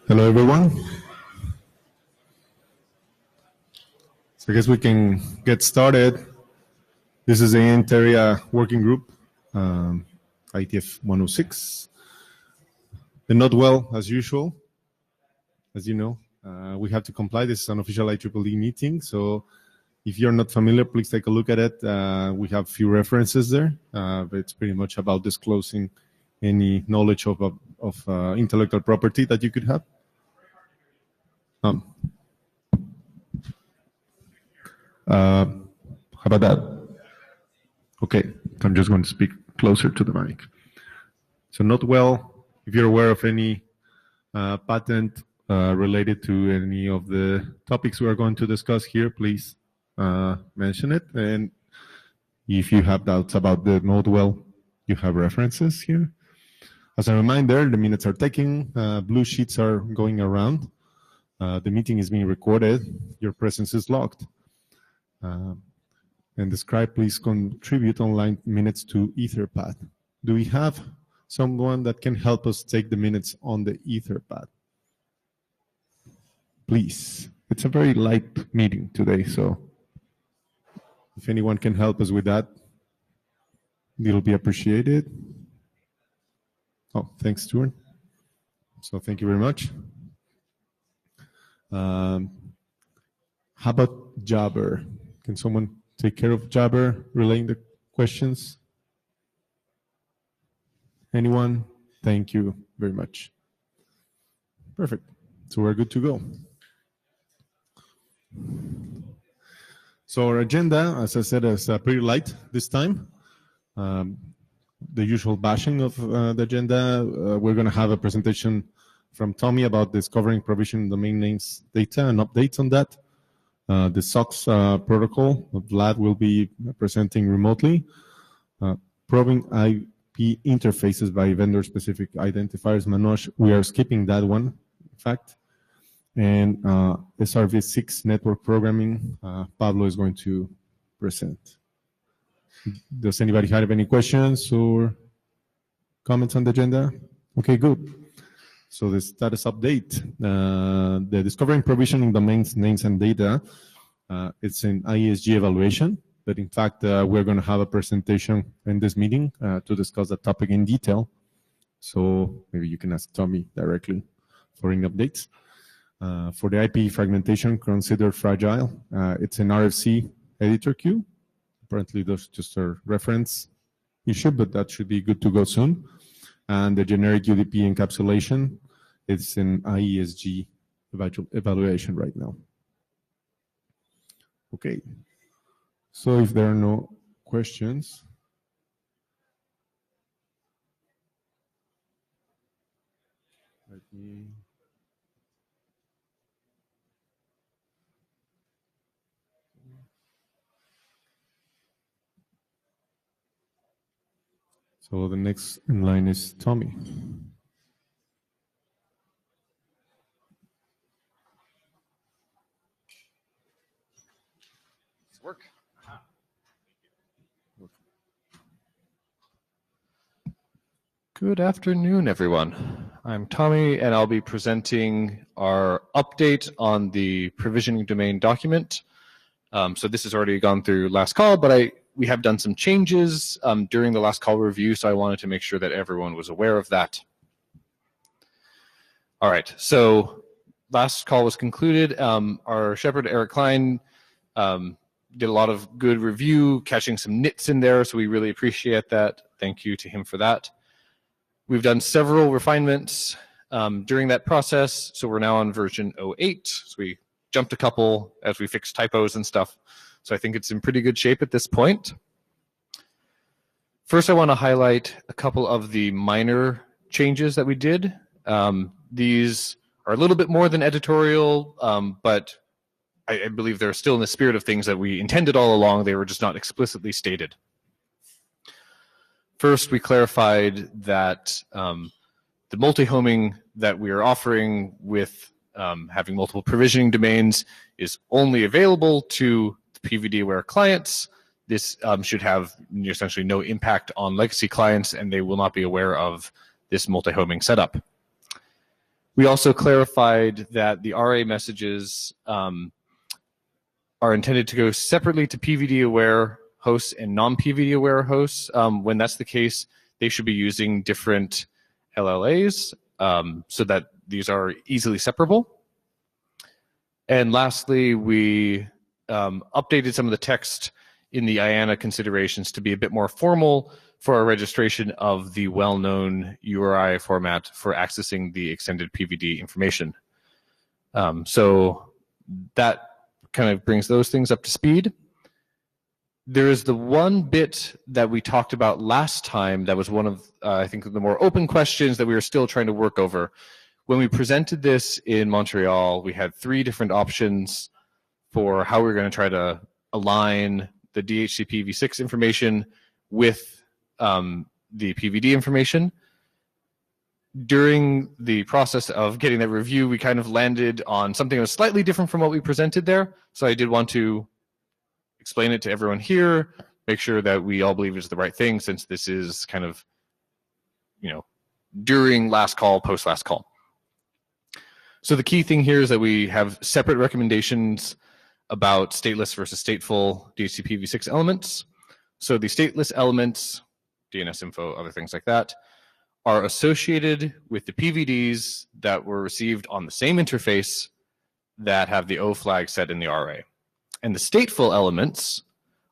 Hello, everyone. So I guess we can get started. This is the Intarea working group, IETF 106. They're not well, as usual. As you know, we have to comply. This is an official IEEE meeting. So if you're not familiar, please take a look at it. We have a few references there, but it's pretty much about disclosing any knowledge of intellectual property that you could have. How about that? Okay, I'm just going to speak closer to the mic. So not well, if you're aware of any patent related to any of the topics we are going to discuss here, please mention it. And if you have doubts about the not well, you have references here. As a reminder, the minutes are taken, blue sheets are going around. The meeting is being recorded. Your presence is logged. And the scribe, please contribute online minutes to Etherpad. Do we have someone that can help us take the minutes on the Etherpad? Please. It's a very light meeting today, so if anyone can help us with that, it'll be appreciated. Oh, thanks, Stuart. So thank you very much. How about Jabber? Can someone take care of Jabber, relaying the questions? Anyone? Thank you very much. Perfect. So we're good to go. So our agenda, as I said, is pretty light this time. The usual bashing of the agenda. We're going to have a presentation from Tommy about discovering provision domain names data and updates on that. The SOX protocol, Vlad will be presenting remotely. Probing IP interfaces by vendor-specific identifiers. Manoj, we are skipping that one, in fact. And SRv6 network programming, Pablo is going to present. Does anybody have any questions or comments on the agenda? Okay, good. So the status update, the discovering provisioning domains, names, and data, it's an IESG evaluation, but in fact, we're going to have a presentation in this meeting to discuss the topic in detail. So maybe you can ask Tommy directly for any updates. For the IP fragmentation considered fragile, it's an RFC editor queue. Apparently, that's just a reference issue, but that should be good to go soon. And the generic UDP encapsulation, it's an IESG evaluation right now. Okay. So if there are no questions, let me... So the next in line is Tommy. work. Good afternoon, everyone. I'm Tommy, and I'll be presenting our update on the provisioning domain document. So this has already gone through last call, but we have done some changes during the last call review, so I wanted to make sure that everyone was aware of that. All right, so last call was concluded. Our shepherd, Eric Klein, did a lot of good review, catching some nits in there, so we really appreciate that. Thank you to him for that. We've done several refinements during that process, so we're now on version 08. So we jumped a couple as we fixed typos and stuff. So I think it's in pretty good shape at this point. First, I want to highlight a couple of the minor changes that we did. These are a little bit more than editorial, but I believe they're still in the spirit of things that we intended all along. They were just not explicitly stated. First, we clarified that the multi-homing that we are offering with having multiple provisioning domains is only available to the PVD-aware clients. This should have essentially no impact on legacy clients, and they will not be aware of this multi-homing setup. We also clarified that the RA messages are intended to go separately to PVD-aware hosts and non-PVD-aware hosts. When that's the case, they should be using different LLAs so that these are easily separable. And lastly, we updated some of the text in the IANA considerations to be a bit more formal for our registration of the well-known URI format for accessing the extended PVD information. So that kind of brings those things up to speed. There is the one bit that we talked about last time that was one of, I think, the more open questions that we were still trying to work over. When we presented this in Montreal, we had 3 different options for how we were going to try to align the DHCP v6 information with the PVD information. During the process of getting that review, we kind of landed on something that was slightly different from what we presented there. So I did want to explain it to everyone here, make sure that we all believe it's the right thing, since this is kind of, during last call, post last call. So the key thing here is that we have separate recommendations about stateless versus stateful DHCP v6 elements. So the stateless elements, DNS info, other things like that, are associated with the PVDs that were received on the same interface that have the O flag set in the RA. And the stateful elements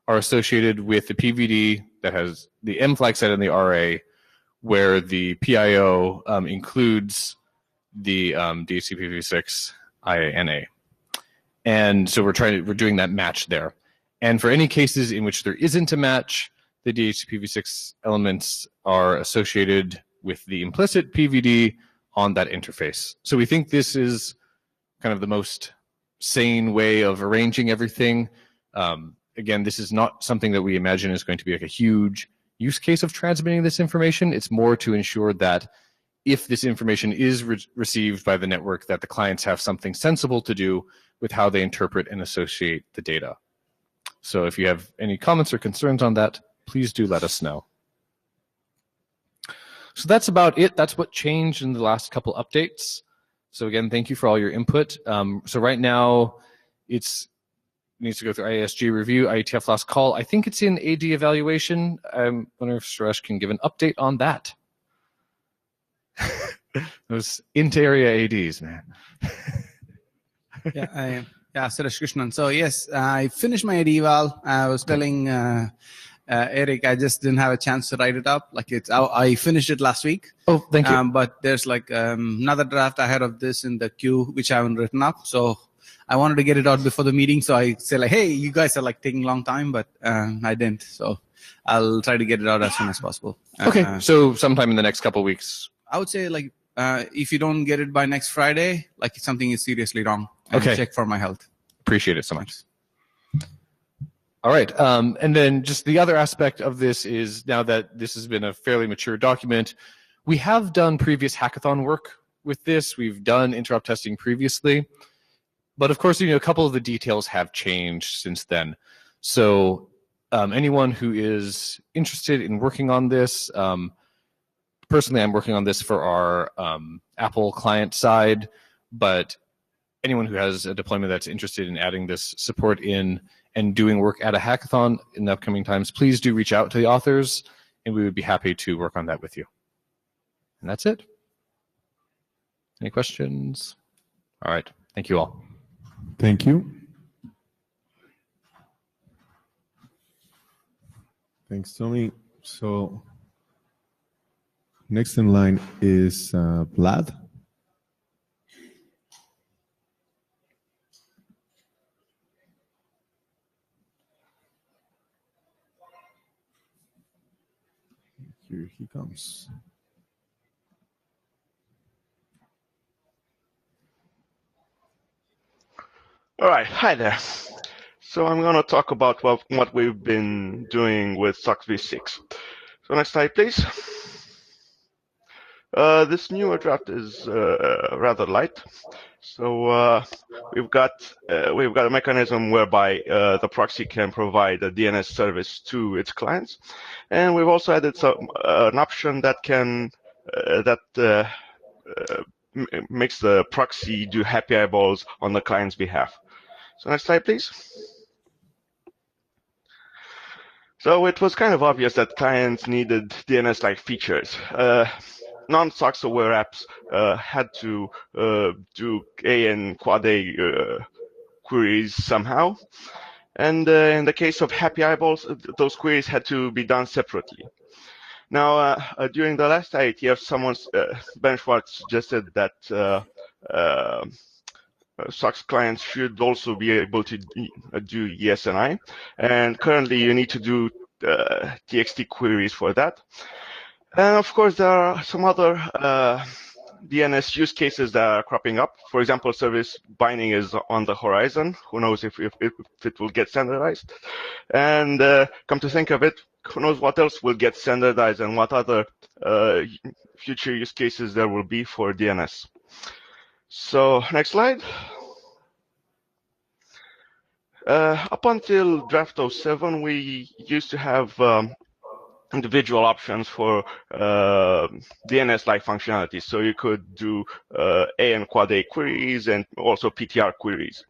are associated with the PVD that has the M flag set in the RA, where the PIO includes the DHCP-v6 IANA. And so we're doing that match there. And for any cases in which there isn't a match, the DHCP-v6 elements are associated with the implicit PVD on that interface. So we think this is kind of the most sane way of arranging everything. Again, this is not something that we imagine is going to be like a huge use case of transmitting this information. It's more to ensure that if this information is received by the network, that the clients have something sensible to do with how they interpret and associate the data. So if you have any comments or concerns on that, please do let us know. So that's about it. That's what changed in the last couple updates. So again, thank you for all your input. So right now, it needs to go through IASG review, IETF last call. I think it's in AD evaluation. I wonder if Suresh can give an update on that. Those Intarea ADs, man. Suresh Krishnan. So yes, I finished my AD eval. I was telling Eric, I just didn't have a chance to write it up. I finished it last week. Oh, thank you. But there's another draft ahead of this in the queue, which I haven't written up. So I wanted to get it out before the meeting. So I said hey, you guys are taking a long time, but I didn't. So I'll try to get it out as soon as possible. Okay. So sometime in the next couple of weeks. I would say if you don't get it by next Friday, something is seriously wrong. Okay. Check for my health. Appreciate it so much. All right. And then just the other aspect of this is, now that this has been a fairly mature document, we have done previous hackathon work with this. We've done interrupt testing previously. But of course, a couple of the details have changed since then. So anyone who is interested in working on this, personally, I'm working on this for our Apple client side, but anyone who has a deployment that's interested in adding this support in and doing work at a hackathon in the upcoming times, please do reach out to the authors, and we would be happy to work on that with you. And that's it. Any questions? All right. Thank you all. Thank you. Thanks, Tommy. So next in line is Vlad. Here he comes. All right, hi there. So I'm going to talk about what we've been doing with SOX v6. So next slide, please. This newer draft is rather light. So we've got a mechanism whereby the proxy can provide a DNS service to its clients, and we've also added an option that can makes the proxy do happy eyeballs on the client's behalf. So next slide, please. So it was kind of obvious that clients needed DNS-like features. Non-SOX aware apps had to do A and quad A queries somehow. And in the case of happy eyeballs, those queries had to be done separately. Now, during the last IETF, someone's benchmark suggested that SOX clients should also be able to do ESNI, and currently you need to do TXT queries for that. And of course, there are some other DNS use cases that are cropping up. For example, service binding is on the horizon. Who knows if it will get standardized? And come to think of it, who knows what else will get standardized and what other future use cases there will be for DNS. So next slide. Up until draft 07, we used to have individual options for DNS-like functionality. So you could do A and quad A queries and also PTR queries.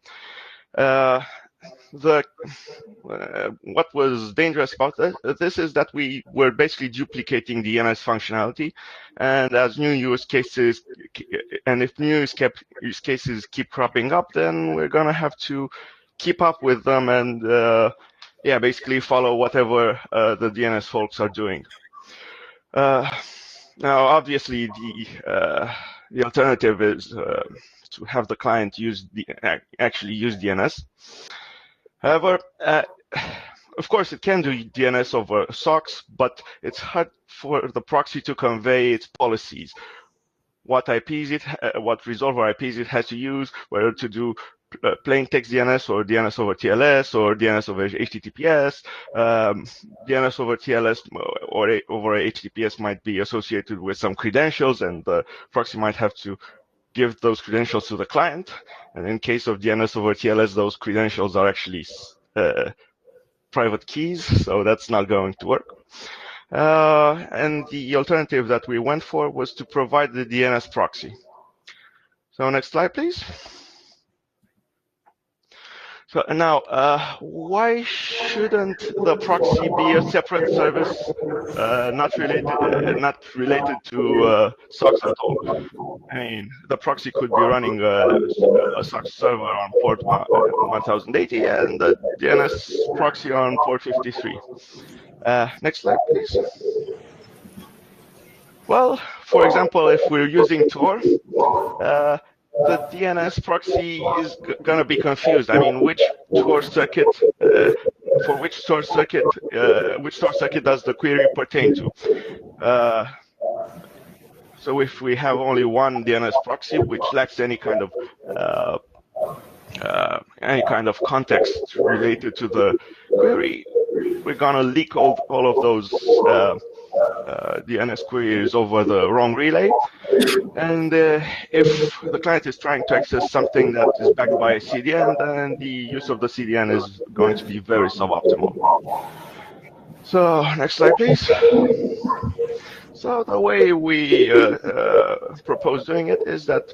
What was dangerous about this is that we were basically duplicating DNS functionality, and as new use cases, and if new use cases keep cropping up, then we're gonna have to keep up with them and yeah, basically follow whatever the DNS folks are doing. Now, obviously, the alternative is to have the client actually use DNS. However, of course, it can do DNS over SOX, but it's hard for the proxy to convey its policies. What IPs what resolver IPs it has to use, whether to do plain text DNS or DNS over TLS or DNS over HTTPS. DNS over TLS or over HTTPS might be associated with some credentials, and the proxy might have to give those credentials to the client. And in case of DNS over TLS, those credentials are actually private keys, so that's not going to work. And the alternative that we went for was to provide the DNS proxy. So next slide, please. So now, why shouldn't the proxy be a separate service, not related to SOX at all? I mean, the proxy could be running a SOX server on port 1080 and the DNS proxy on port 53. Next slide, please. Well, for example, if we're using Tor, the DNS proxy is going to be confused. I mean, which Tor circuit, which Tor circuit does the query pertain to? So if we have only one DNS proxy, which lacks any kind of context related to the query, we're going to leak all of those DNS queries over the wrong relay. And if the client is trying to access something that is backed by a CDN, then the use of the CDN is going to be very suboptimal. So next slide, please. So the way we propose doing it is that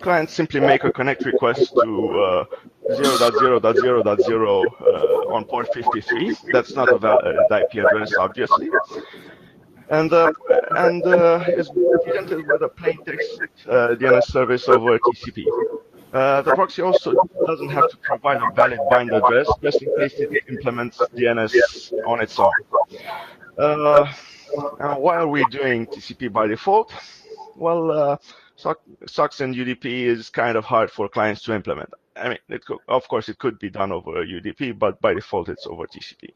clients simply make a connect request to 0.0.0.0 on port 53. That's not a valid IP address, obviously. And is presented with a plain text DNS service over TCP. The proxy also doesn't have to provide a valid bind address, just in case it implements DNS on its own. Now, why are we doing TCP by default? Well, SOCKS and UDP is kind of hard for clients to implement. I mean, of course, it could be done over UDP, but by default, it's over TCP.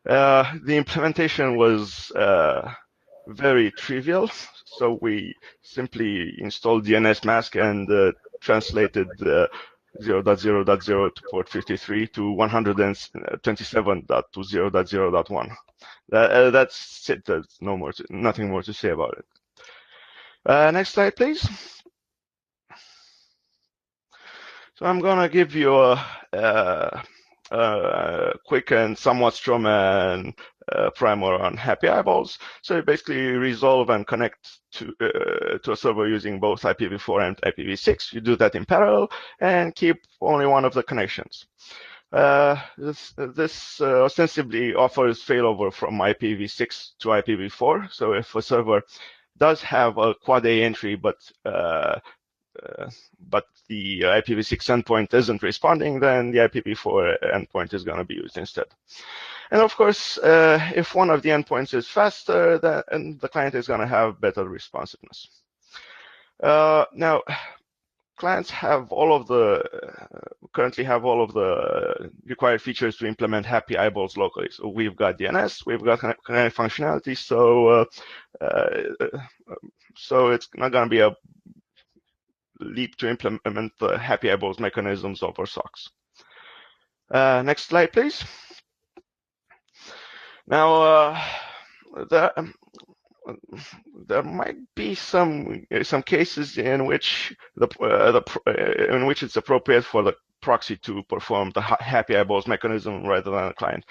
The implementation was very trivial, so we simply installed DNS mask and translated 0.0.0 to port 53 to 127.20.0.1. That's it. There's nothing more to say about it. Next slide, please. So I'm gonna give you a quick and somewhat strawman primer on happy eyeballs. So you basically resolve and connect to a server using both IPv4 and IPv6. You do that in parallel and keep only one of the connections. This ostensibly offers failover from IPv6 to IPv4. So if a server does have a quad A entry, but the IPv6 endpoint isn't responding, then the IPv4 endpoint is going to be used instead. And of course, if one of the endpoints is faster, then the client is going to have better responsiveness. Now, clients have currently have all of the required features to implement happy eyeballs locally. So we've got DNS, we've got connect functionality, so it's not going to be a leap to implement the happy eyeballs mechanisms over SOCKS. Next slide, please. Now, there might be some cases in which it's appropriate for the proxy to perform the happy eyeballs mechanism rather than the client.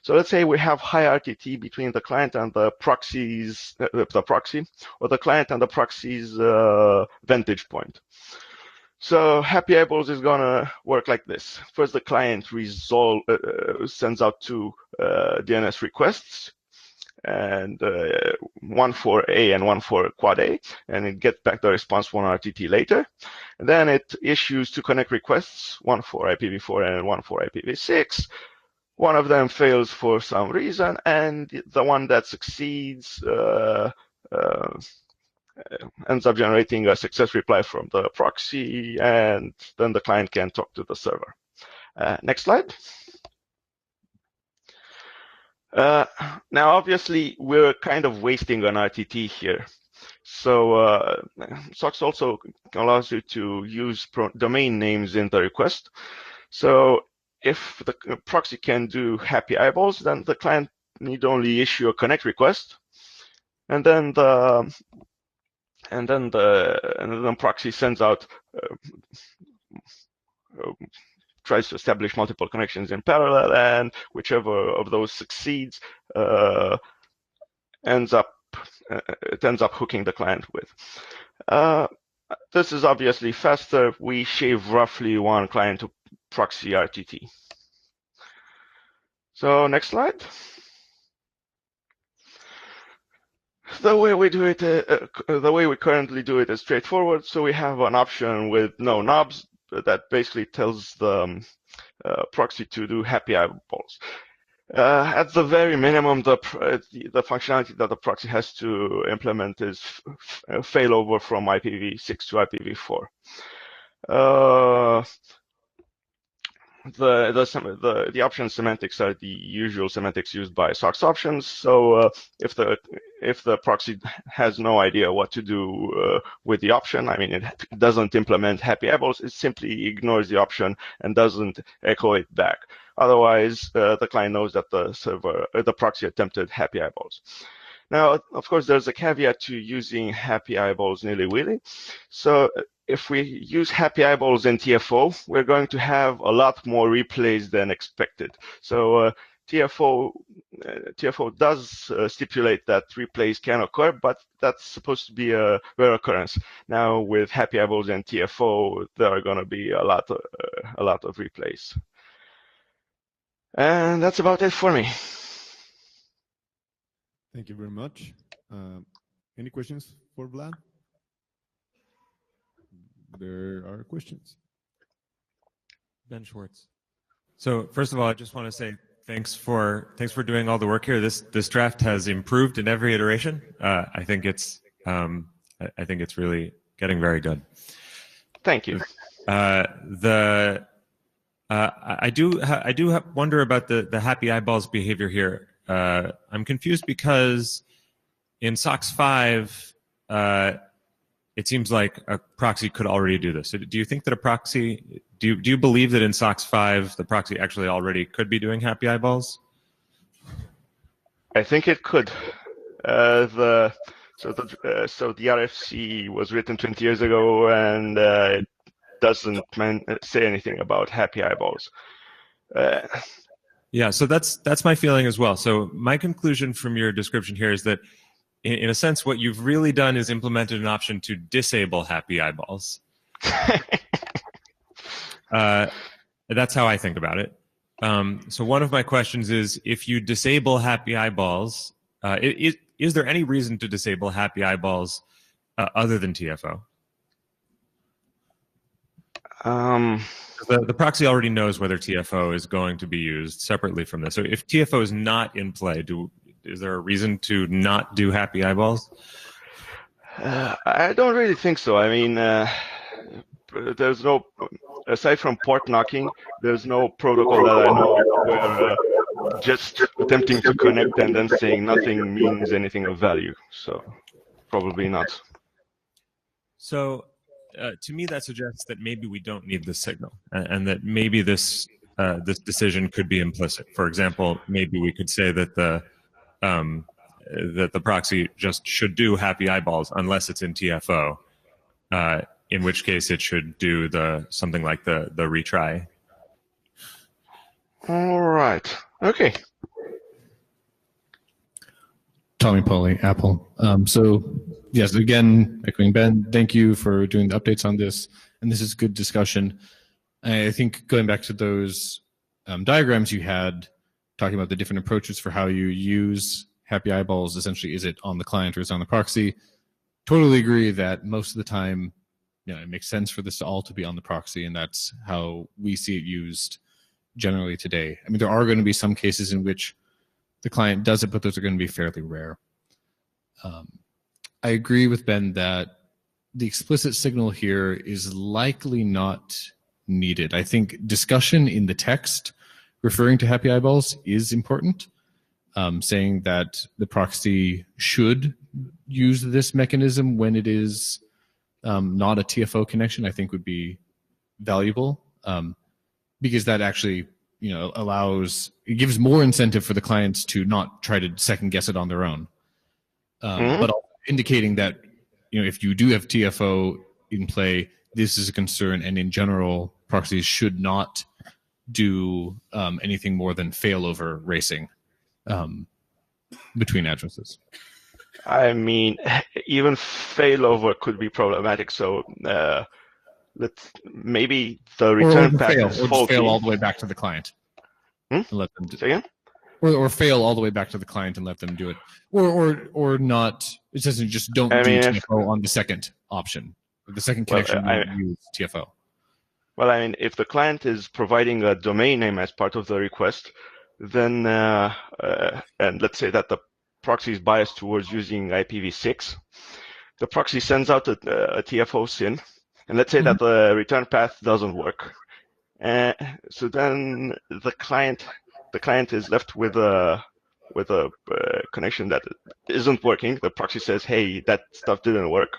So let's say we have high RTT between the client and the proxy, or the client and the proxy's vantage point. So happy eyeballs is gonna work like this. First, the client sends out two DNS requests, and one for A and one for quad A, and it gets back the response 1 RTT later. And then it issues two connect requests, one for IPv4 and one for IPv6. One of them fails for some reason, and the one that succeeds ends up generating a success reply from the proxy, and then the client can talk to the server. Next slide. Now, obviously, we're kind of wasting an RTT here. So SOCKS also allows you to use domain names in the request. So if the proxy can do happy eyeballs, then the client need only issue a connect request, and then the proxy sends out tries to establish multiple connections in parallel, and whichever of those succeeds ends up hooking the client with. This is obviously faster. We shave roughly one client to proxy RTT. So next slide. The way we do it, the way we currently do it is straightforward. So we have an option with no knobs that basically tells the proxy to do happy eyeballs. At the very minimum, the functionality that the proxy has to implement is failover from IPv6 to IPv4. The option semantics are the usual semantics used by SOCKS options. So if the proxy has no idea what to do with the option, I mean, it doesn't implement happy eyeballs, it simply ignores the option and doesn't echo it back. Otherwise, the client knows that the proxy attempted happy eyeballs. Now, of course, there's a caveat to using happy eyeballs nilly-willy. So if we use happy eyeballs in TFO, we're going to have a lot more replays than expected. So TFO does stipulate that replays can occur, but that's supposed to be a rare occurrence. Now, with happy eyeballs and TFO, there are going to be a lot of replays. And that's about it for me. Thank you very much. Any questions for Vlad? There are questions. Ben Schwartz. So first of all, I just want to say thanks for doing all the work here. This draft has improved in every iteration. I think it's really getting very good. Thank you. I do wonder about the happy eyeballs behavior here. I'm confused because in SOX 5, it seems like a proxy could already do this. So do you think that a proxy, do you believe that in SOX 5, the proxy actually already could be doing happy eyeballs? I think it could. So the RFC was written 20 years ago, and it doesn't say anything about happy eyeballs. Yeah, so that's my feeling as well. So my conclusion from your description here is that, in a sense, what you've really done is implemented an option to disable happy eyeballs. That's how I think about it. So one of my questions is, if you disable happy eyeballs, is there any reason to disable happy eyeballs other than TFO? The proxy already knows whether TFO is going to be used separately from this. So if TFO is not in play, is there a reason to not do happy eyeballs? I don't really think so. I mean, there's no, aside from port knocking, there's no protocol that I know where just attempting to connect and then saying nothing means anything of value. So probably not. So to me, that suggests that maybe we don't need this signal, and that maybe this decision could be implicit. For example, maybe we could say that the proxy just should do happy eyeballs unless it's in TFO, in which case it should do something like the retry. All right. Okay. Tommy Pauly, Apple. So yes, again, echoing Ben, thank you for doing the updates on this. And this is good discussion. I think going back to those diagrams you had, talking about the different approaches for how you use happy eyeballs, essentially, is it on the client or is it on the proxy? Totally agree that most of the time, it makes sense for this all to be on the proxy, and that's how we see it used generally today. I mean, there are going to be some cases in which the client does it, but those are going to be fairly rare. I agree with Ben that the explicit signal here is likely not needed. I think discussion in the text referring to happy eyeballs is important, saying that the proxy should use this mechanism when it is not a TFO connection, I think would be valuable, because that actually it gives more incentive for the clients to not try to second guess it on their own. But also indicating that, if you do have TFO in play, this is a concern, and in general, proxies should not do anything more than failover racing between addresses. I mean, even failover could be problematic. So maybe the return path is faulty. Fail all the way back to the client. And let them Say again? Or fail all the way back to the client and let them do it, or not. It doesn't just don't do TFO on the second option. The second connection use TFO. Well, I mean, if the client is providing a domain name as part of the request, then and let's say that the proxy is biased towards using IPv6, the proxy sends out a TFO SYN, and let's say that the return path doesn't work. So then the client is left with a connection that isn't working. The proxy says, "Hey, that stuff didn't work."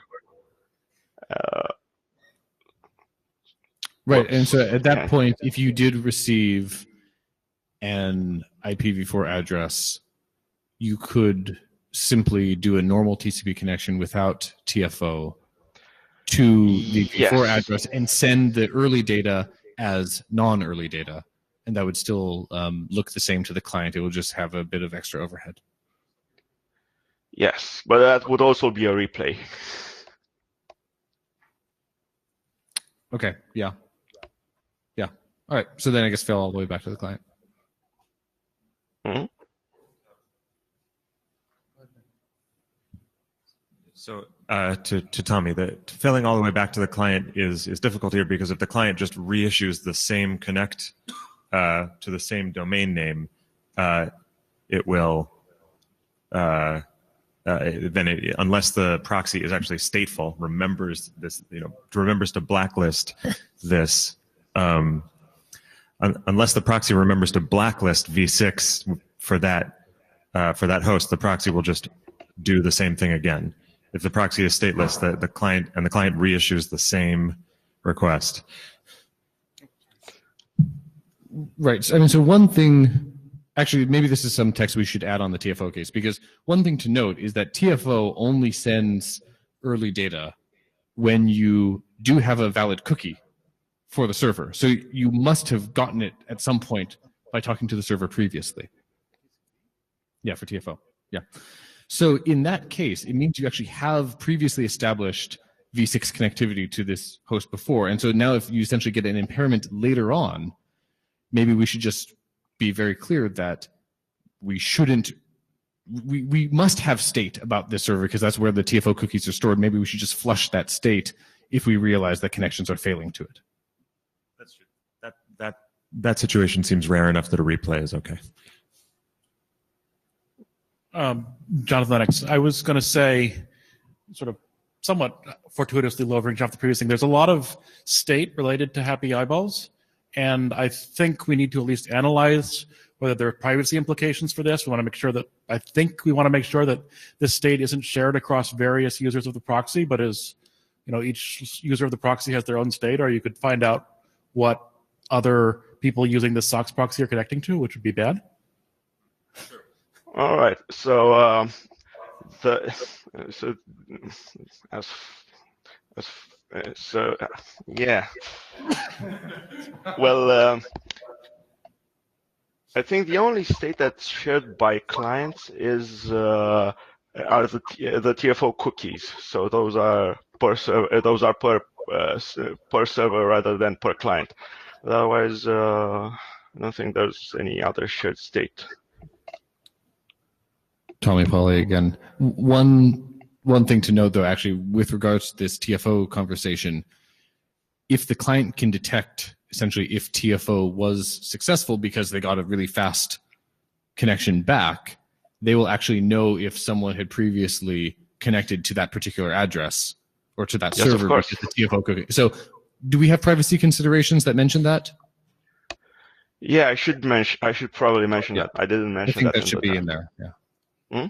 Right, and so at that point, if you did receive an IPv4 address, you could simply do a normal TCP connection without TFO to the Yes. V4 address and send the early data as non-early data, and that would still look the same to the client. It will just have a bit of extra overhead. Yes, but that would also be a replay. Okay, yeah. All right, so then I guess fail all the way back to the client. Mhm. So to Tommy, failing all the way back to the client is difficult here, because if the client just reissues the same connect to the same domain name, it will unless the proxy is actually stateful, remembers this, remembers to blacklist this. Unless the proxy remembers to blacklist v6 for that host, the proxy will just do the same thing again. If the proxy is stateless, the client reissues the same request. Right. So one thing, actually, maybe this is some text we should add on the TFO case, because one thing to note is that TFO only sends early data when you do have a valid cookie for the server. So you must have gotten it at some point by talking to the server previously. Yeah, for TFO. Yeah. So in that case, it means you actually have previously established v6 connectivity to this host before. And so now if you essentially get an impairment later on, maybe we should just be very clear that we must have state about this server, because that's where the TFO cookies are stored. Maybe we should just flush that state if we realize that connections are failing to it. That's true. That situation seems rare enough that a replay is okay. Jonathan Lennox, I was going to say, sort of somewhat fortuitously lowering off the previous thing, there's a lot of state related to happy eyeballs, and I think we need to at least analyze whether there are privacy implications for this. We want to make sure that this state isn't shared across various users of the proxy, but is, each user of the proxy has their own state, or you could find out what other people using the SOX proxy are connecting to, which would be bad. Sure. All right. So yeah. Well, I think the only state that's shared by clients are the TFO cookies. So those are per server. Those are per server rather than per client. Otherwise, I don't think there's any other shared state. Tommy Pauly again. One thing to note, though, actually, with regards to this TFO conversation, if the client can detect essentially if TFO was successful because they got a really fast connection back, they will actually know if someone had previously connected to that particular address or to that server. Of course. Because the TFO cookie. So, do we have privacy considerations that mention that? Yeah, I should probably mention that. I didn't mention that. I think that should be in there. Yeah. Hmm?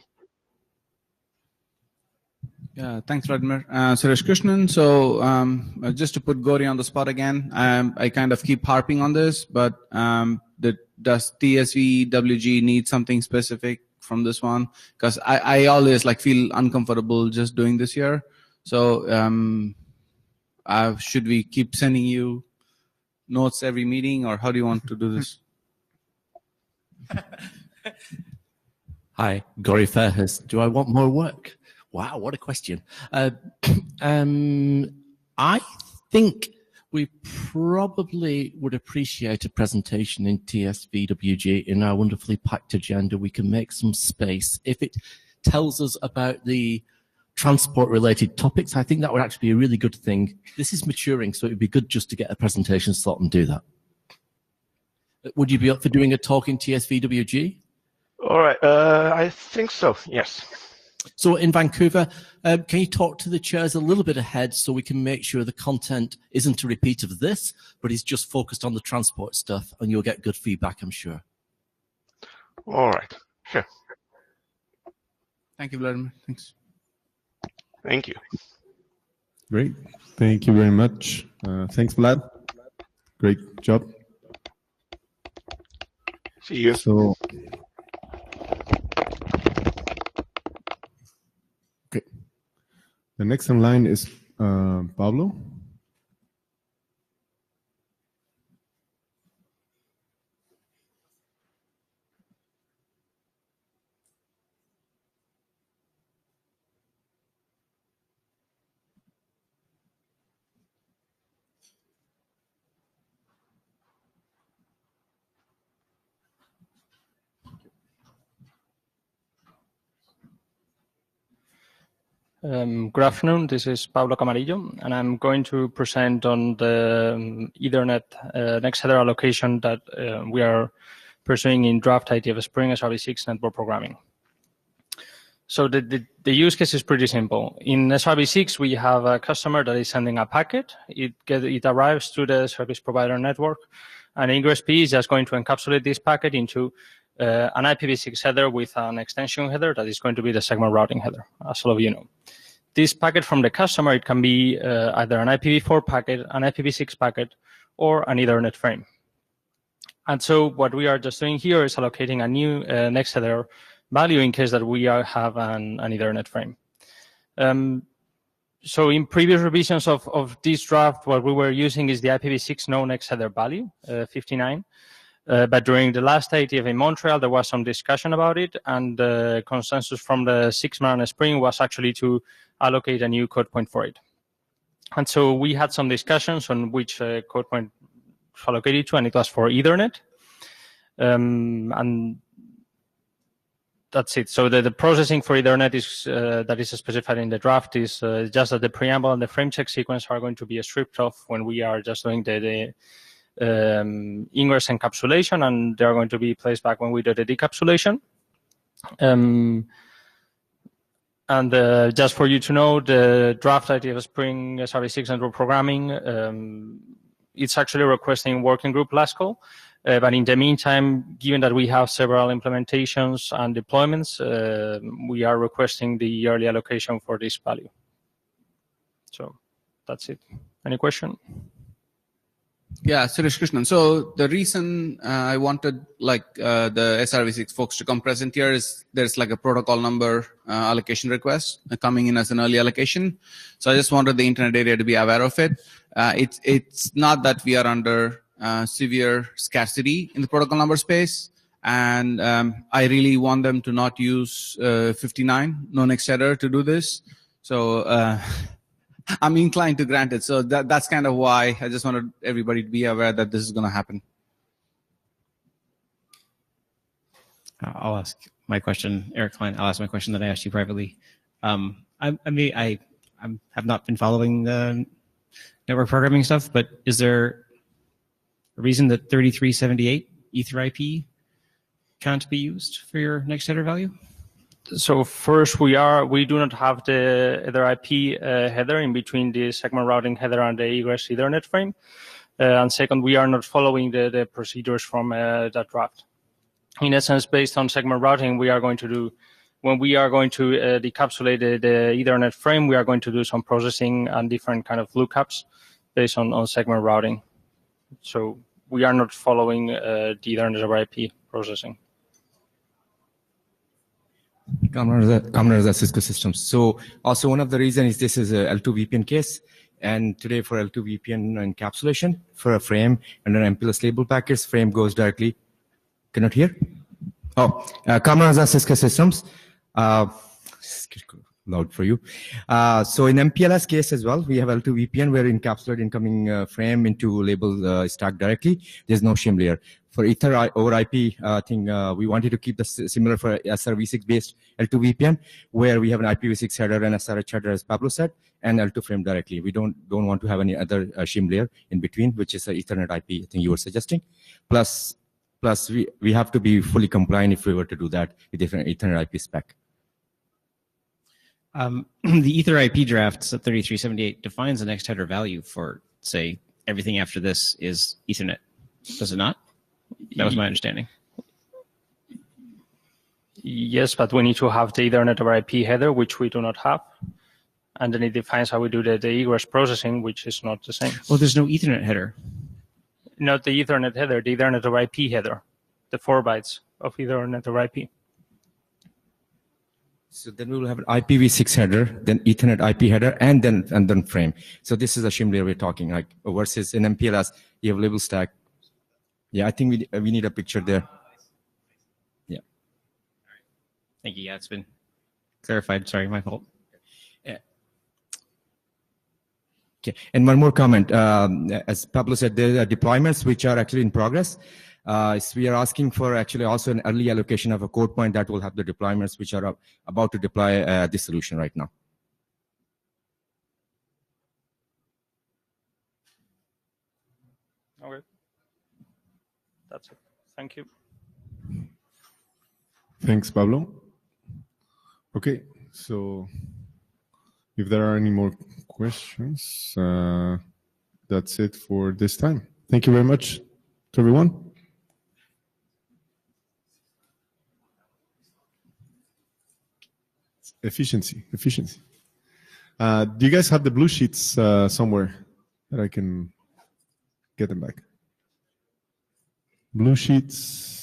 Yeah, thanks, Vladimir. Suresh Krishnan. So just to put Gauri on the spot again, I kind of keep harping on this, but does TSV-WG need something specific from this one? Because I always feel uncomfortable just doing this here. So should we keep sending you notes every meeting, or how do you want to do this? Hi, Gauri Fairhurst. Do I want more work? Wow, what a question. I think we probably would appreciate a presentation in TSVWG in our wonderfully packed agenda. We can make some space. If it tells us about the transport-related topics, I think that would actually be a really good thing. This is maturing, so it would be good just to get a presentation slot and do that. Would you be up for doing a talk in TSVWG? All right. I think so, yes. So in Vancouver, can you talk to the chairs a little bit ahead so we can make sure the content isn't a repeat of this, but is just focused on the transport stuff, and you'll get good feedback, I'm sure. All right. Sure. Thank you, Vladimir. Thanks. Thank you. Great. Thank you very much. Thanks, Vlad. Great job. See you. So The next in line is Pablo. Good afternoon. This is Pablo Camarillo, and I'm going to present on the Ethernet next header allocation that we are pursuing in draft IETF Spring SRv6 network programming. So the use case is pretty simple. In SRv6, we have a customer that is sending a packet. It arrives to the service provider network, and IngressP is just going to encapsulate this packet into an IPv6 header with an extension header that is going to be the segment routing header, as all of you know. This packet from the customer, it can be either an IPv4 packet, an IPv6 packet, or an Ethernet frame. And so what we are just doing here is allocating a new next header value in case that we have an Ethernet frame. So in previous revisions of this draft, what we were using is the IPv6 no next header value, 59. But during the last IETF in Montreal, there was some discussion about it, and the consensus from the 6-man Spring was actually to allocate a new code point for it. And so we had some discussions on which code point to allocate it to, and it was for Ethernet. And that's it. So the processing for Ethernet is that is specified in the draft is just that the preamble and the frame check sequence are going to be stripped off when we are just doing the ingress encapsulation, and they are going to be placed back when we do the decapsulation. And just for you to know, the draft IETF Spring SRv6 network programming, it's actually requesting working group last call. But in the meantime, given that we have several implementations and deployments, we are requesting the early allocation for this value. So that's it. Any question? Yeah, Suresh Krishnan. So the reason I wanted the SRv6 folks to come present here is there's like a protocol number allocation request coming in as an early allocation. So I just wanted the internet area to be aware of it. It's not that we are under severe scarcity in the protocol number space, and I really want them to not use 59 no next header to do this. So I'm inclined to grant it. So that's kind of why I just wanted everybody to be aware that this is going to happen. I'll ask my question, Eric Klein. I'll ask my question that I asked you privately. I have not been following the network programming stuff, but is there a reason that 3378 Ether IP can't be used for your next header value? So first, we do not have the Ether IP header in between the segment routing header and the egress Ethernet frame. And second, we are not following the procedures from that draft. In essence, based on segment routing, we are going to do, when we are going to decapsulate the Ethernet frame, we are going to do some processing and different kind of lookups based on segment routing. So we are not following the Ethernet over IP processing. Commoners are Cisco systems. So also one of the reasons is this is a L2 VPN case. And today for L2 VPN encapsulation for a frame and an MPLS label packets, frame goes directly. Cannot hear? Oh, commoners are Cisco systems. Loud for you. So in MPLS case as well, we have L2 VPN where encapsulate incoming frame into label stack directly. There's no shim layer. For Ether over IP thing, we wanted to keep the similar for SRv6 based L2 VPN, where we have an IPv6 header and SRH header, as Pablo said, and L2 frame directly. We don't want to have any other shim layer in between, which is an Ethernet IP I think you were suggesting. Plus we have to be fully compliant if we were to do that with different Ethernet IP spec. The Ether IP drafts at 3378 defines the next header value for, say, everything after this is Ethernet. Does it not? That was my understanding. Yes, but we need to have the Ethernet over IP header, which we do not have. And then it defines how we do the egress processing, which is not the same. Well, there's no Ethernet header. Not the Ethernet header, the Ethernet over IP header, the 4 bytes of Ethernet over IP. So then we will have an IPv6 header, then Ethernet IP header, and then frame. So this is a shim layer we're talking, like versus in MPLS, you have label stack. Yeah, I think we need a picture there. Yeah. Thank you. Yeah, it's been clarified. Sorry, my fault. Okay, and one more comment. As Pablo said, there are deployments which are actually in progress. So we are asking for actually also an early allocation of a code point that will have the deployments which are about to deploy this solution right now. Okay. That's it. Thank you. Thanks, Pablo. Okay, so if there are any more questions, that's it for this time. Thank you very much to everyone. Efficiency. Do you guys have the blue sheets somewhere that I can get them back? Blue sheets.